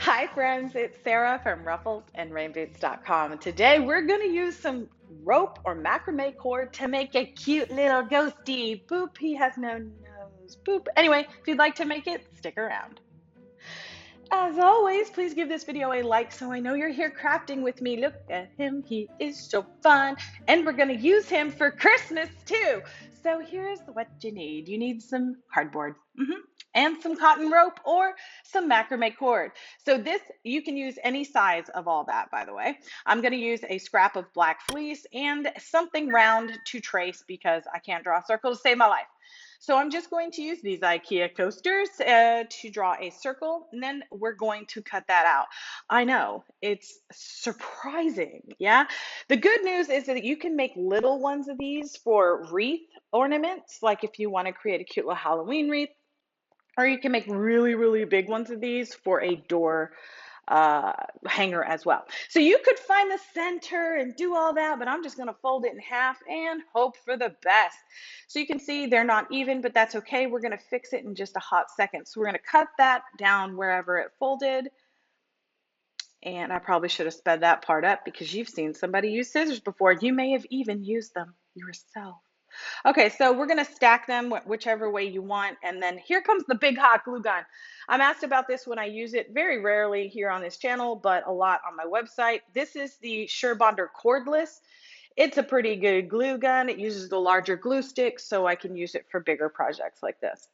Hi friends, it's Sarah from Ruffles and Rainboots.com, and today we're going to use some rope or macrame cord to make a cute little ghosty. Boop, he has no nose. Boop. Anyway, if you'd like to make it, stick around. As always, please give this video a like so I know you're here crafting with me. Look at him, he is so fun. And we're going to use him for Christmas too. So here's what you need. You need some cardboard and some cotton rope or some macrame cord. So this, you can use any size of all that, by the way. I'm going to use a scrap of black fleece and something round to trace because I can't draw a circle to save my life. So I'm just going to use these IKEA coasters to draw a circle, and then we're going to cut that out. I know, it's surprising, yeah? The good news is that you can make little ones of these for wreath ornaments, like if you want to create a cute little Halloween wreath, or you can make really, really big ones of these for a door hanger as well. So you could find the center and do all that, but I'm just going to fold it in half and hope for the best. So you can see they're not even, but that's okay. We're going to fix it in just a hot second. So we're going to cut that down wherever it folded. And I probably should have sped that part up because you've seen somebody use scissors before. You may have even used them yourself. Okay, so we're going to stack them whichever way you want. And then here comes the big hot glue gun. I'm asked about this when I use it, very rarely here on this channel, but a lot on my website. This is the SureBonder cordless. It's a pretty good glue gun. It uses the larger glue stick, so I can use it for bigger projects like this.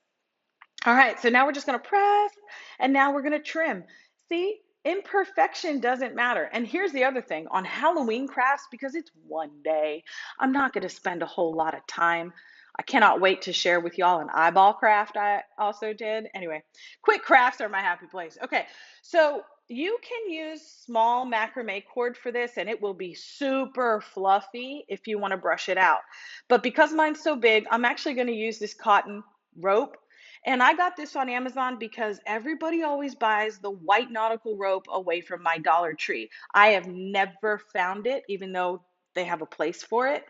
All right, so now we're just going to press, and now we're going to trim. See, imperfection doesn't matter. And here's the other thing. On Halloween crafts, because it's one day, I'm not going to spend a whole lot of time. I cannot wait to share with y'all an eyeball craft I also did. Anyway, quick crafts are my happy place. Okay, so you can use small macrame cord for this, and it will be super fluffy if you want to brush it out. But because mine's so big, I'm actually going to use this cotton rope. And I got this on Amazon because everybody always buys the white nautical rope away from my Dollar Tree. I have never found it, even though they have a place for it.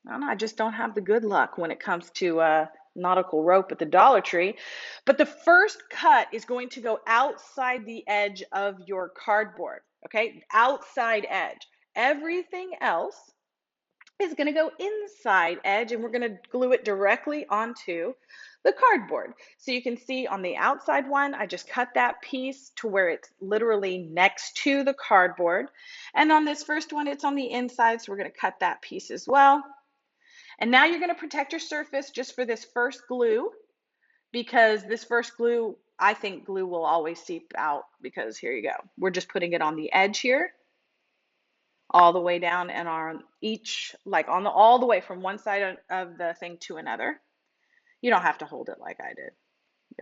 I don't know, I just don't have the good luck when it comes to nautical rope at the Dollar Tree. But the first cut is going to go outside the edge of your cardboard, okay? Outside edge. Everything else is going to go inside edge, and we're going to glue it directly onto the cardboard. So you can see on the outside one, I just cut that piece to where it's literally next to the cardboard. And on this first one, it's on the inside, so we're going to cut that piece as well. And now you're going to protect your surface just for this first glue, because this first glue, I think glue will always seep out, because here you go. We're just putting it on the edge here, all the way down, and on each, like on the all the way from one side of the thing to another. You don't have to hold it like I did.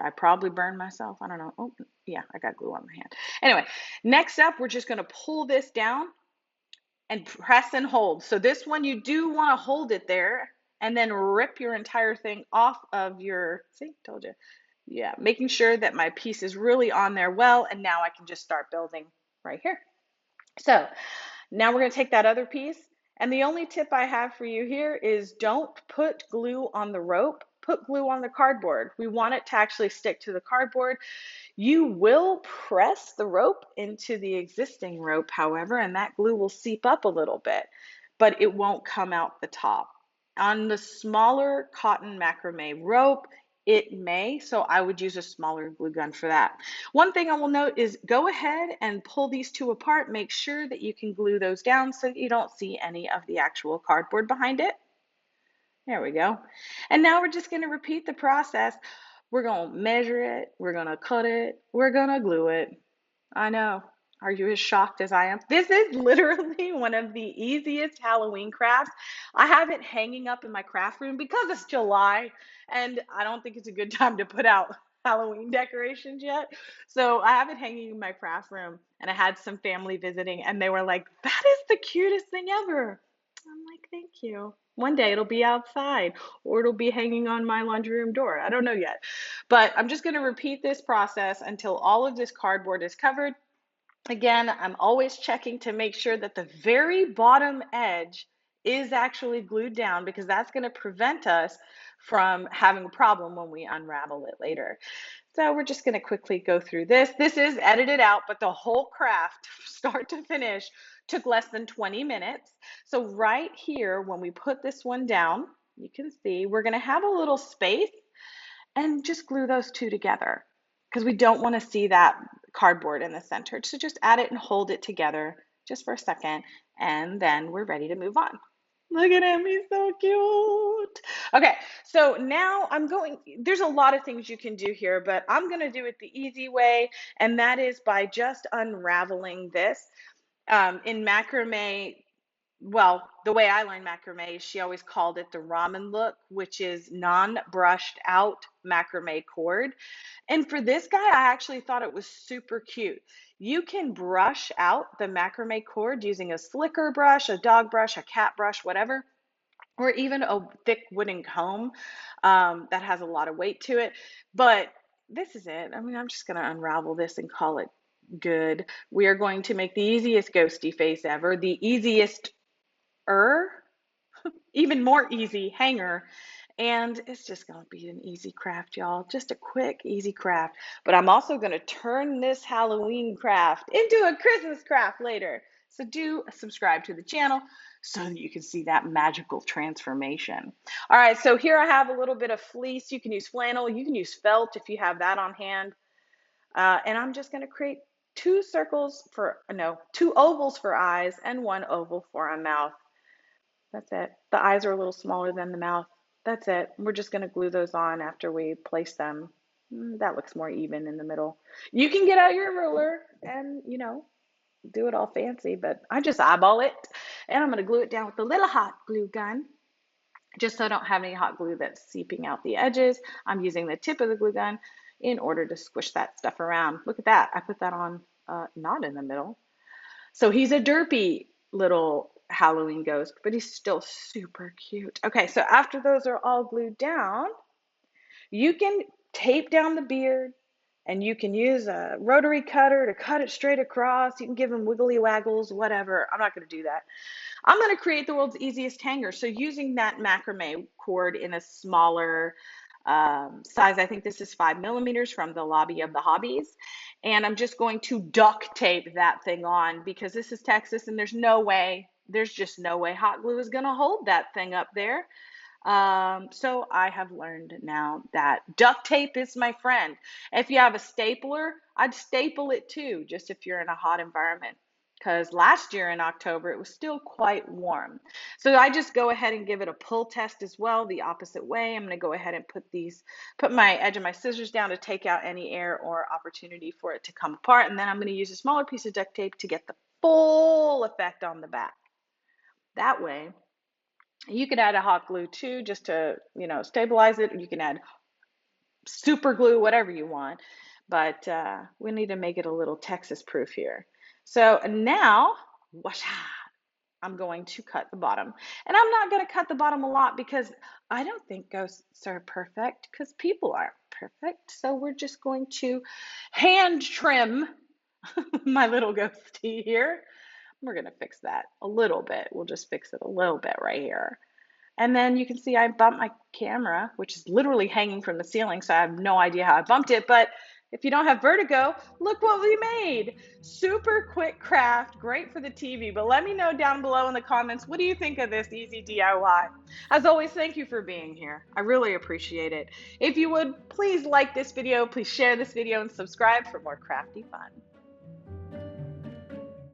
I probably burned myself. I don't know. Oh, yeah, I got glue on my hand. Anyway, next up, we're just going to pull this down and press and hold. So this one, you do want to hold it there and then rip your entire thing off of your, see, told you. Yeah, making sure that my piece is really on there well, and now I can just start building right here. So now we're going to take that other piece, and the only tip I have for you here is don't put glue on the rope, put glue on the cardboard. We want it to actually stick to the cardboard. You will press the rope into the existing rope, however, and that glue will seep up a little bit, but it won't come out the top. On the smaller cotton macrame rope, it may, so I would use a smaller glue gun for that. One thing I will note is go ahead and pull these two apart. Make sure that you can glue those down so that you don't see any of the actual cardboard behind it. There we go. And now we're just going to repeat the process. We're going to measure it, we're going to cut it, we're going to glue it. I know. Are you as shocked as I am? This is literally one of the easiest Halloween crafts. I have it hanging up in my craft room because it's July, and I don't think it's a good time to put out Halloween decorations yet. So I have it hanging in my craft room, and I had some family visiting, and they were like, "That is the cutest thing ever." I'm like, "Thank you." One day it'll be outside, or it'll be hanging on my laundry room door. I don't know yet. But I'm just going to repeat this process until all of this cardboard is covered. Again, I'm always checking to make sure that the very bottom edge is actually glued down, because that's going to prevent us from having a problem when we unravel it later. So we're just going to quickly go through this. This is edited out, but the whole craft, start to finish, took less than 20 minutes. So right here, when we put this one down, you can see we're going to have a little space and just glue those two together because we don't want to see that cardboard in the center. So just add it and hold it together just for a second, and then we're ready to move on. Look at him, he's so cute. Okay, so now there's a lot of things you can do here, but I'm gonna do it the easy way, and that is by just unraveling this. In macrame, well, the way I learned macrame, she always called it the ramen look, which is non-brushed out macrame cord. And for this guy, I actually thought it was super cute. You can brush out the macrame cord using a slicker brush, a dog brush, a cat brush, whatever, or even a thick wooden comb that has a lot of weight to it. But this is it. I mean, I'm just going to unravel this and call it good. We are going to make the easiest ghosty face ever, the easiest even more easy hanger. And it's just going to be an easy craft, y'all. Just a quick, easy craft. But I'm also going to turn this Halloween craft into a Christmas craft later. So do subscribe to the channel so that you can see that magical transformation. All right, so here I have a little bit of fleece. You can use flannel. You can use felt if you have that on hand. And I'm just going to create two ovals for eyes and one oval for a mouth. That's it. The eyes are a little smaller than the mouth. That's it. We're just going to glue those on after we place them. That looks more even in the middle. You can get out your ruler and, do it all fancy, but I just eyeball it. And I'm going to glue it down with a little hot glue gun. Just so I don't have any hot glue that's seeping out the edges, I'm using the tip of the glue gun in order to squish that stuff around. Look at that. I put that on not in the middle. So he's a derpy little Halloween ghost, but he's still super cute. Okay, so after those are all glued down, you can tape down the beard and you can use a rotary cutter to cut it straight across. You can give him wiggly waggles, whatever. I'm not going to do that. I'm going to create the world's easiest hanger. So using that macrame cord in a smaller size, I think this is 5 millimeters from the Lobby of the Hobbies. And I'm just going to duct tape that thing on because this is Texas and there's just no way hot glue is going to hold that thing up there. So I have learned now that duct tape is my friend. If you have a stapler, I'd staple it too, just if you're in a hot environment. Because last year in October, it was still quite warm. So I just go ahead and give it a pull test as well, the opposite way. I'm going to go ahead and put my edge of my scissors down to take out any air or opportunity for it to come apart. And then I'm going to use a smaller piece of duct tape to get the full effect on the back. That way, you could add a hot glue too, just to, stabilize it. You can add super glue, whatever you want. But we need to make it a little Texas proof here. So now, washa, I'm going to cut the bottom. And I'm not going to cut the bottom a lot because I don't think ghosts are perfect because people aren't perfect. So we're just going to hand trim my little ghosty here. We're going to fix that a little bit. We'll just fix it a little bit right here. And then you can see I bumped my camera, which is literally hanging from the ceiling, so I have no idea how I bumped it. But if you don't have vertigo, look what we made. Super quick craft, great for the TV. But let me know down below in the comments, what do you think of this easy DIY? As always, thank you for being here. I really appreciate it. If you would, please like this video, please share this video, and subscribe for more crafty fun.